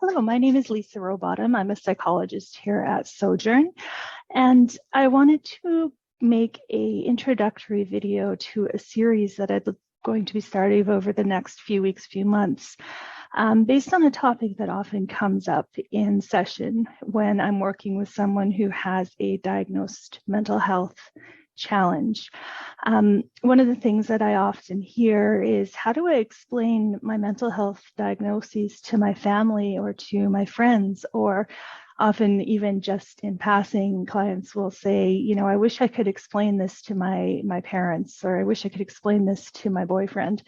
Hello, my name is Lisa Rowbottom. I'm a psychologist here at Sojourn, and I wanted to make an introductory video to a series that I'm going to be starting over the next few weeks, few months, based on a topic that often comes up in session when I'm working with someone who has a diagnosed mental health challenge. One of the things that I often hear is, how do I explain my mental health diagnoses to my family or to my friends? Or often even just in passing, clients will say, I wish I could explain this to my parents, or I wish I could explain this to my boyfriend.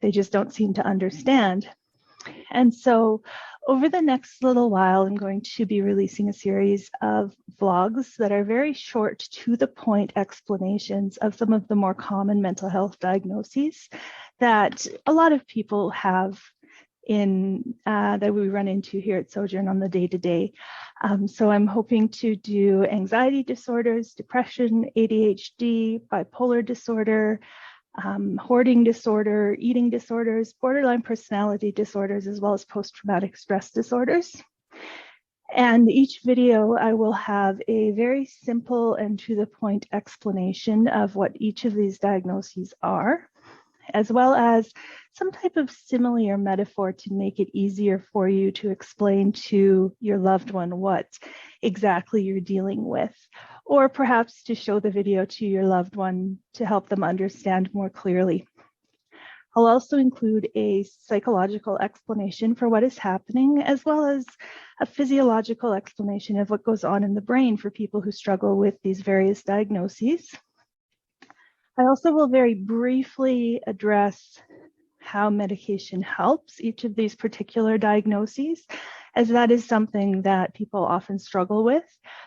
They just don't seem to understand. And so over the next little while, I'm going to be releasing a series of vlogs that are very short, to the point explanations of some of the more common mental health diagnoses that a lot of people have that we run into here at Sojourn on the day-to-day. So I'm hoping to do anxiety disorders, depression, ADHD, bipolar disorder, hoarding disorder, eating disorders, borderline personality disorders, as well as post-traumatic stress disorders. And each video, I will have a very simple and to the point explanation of what each of these diagnoses are, as well as some type of simile or metaphor to make it easier for you to explain to your loved one what exactly you're dealing with, or perhaps to show the video to your loved one to help them understand more clearly. I'll also include a psychological explanation for what is happening, as well as a physiological explanation of what goes on in the brain for people who struggle with these various diagnoses. I also will very briefly address how medication helps each of these particular diagnoses, as that is something that people often struggle with.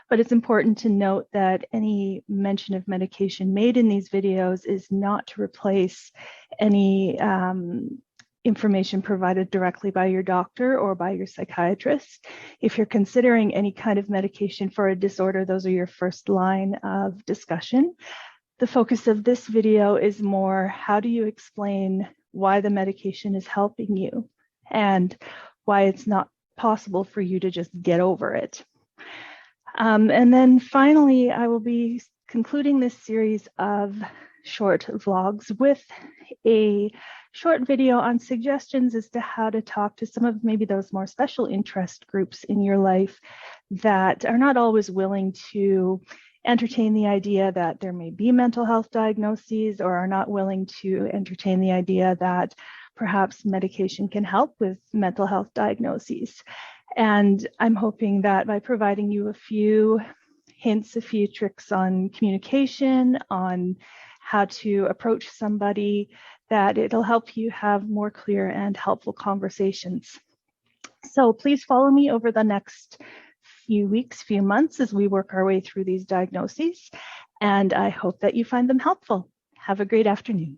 But it's important to note that any mention of medication made in these videos is not to replace any information provided directly by your doctor or by your psychiatrist. If you're considering any kind of medication for a disorder, those are your first line of discussion. The focus of this video is more, how do you explain why the medication is helping you and why it's not possible for you to just get over it. And then finally, I will be concluding this series of short vlogs with a short video on suggestions as to how to talk to some of maybe those more special interest groups in your life that are not always willing to entertain the idea that there may be mental health diagnoses, or are not willing to entertain the idea that perhaps medication can help with mental health diagnoses. And I'm hoping that by providing you a few hints, a few tricks on communication, on how to approach somebody, that it'll help you have more clear and helpful conversations. So please follow me over the next few weeks, few months as we work our way through these diagnoses, and I hope that you find them helpful. Have a great afternoon.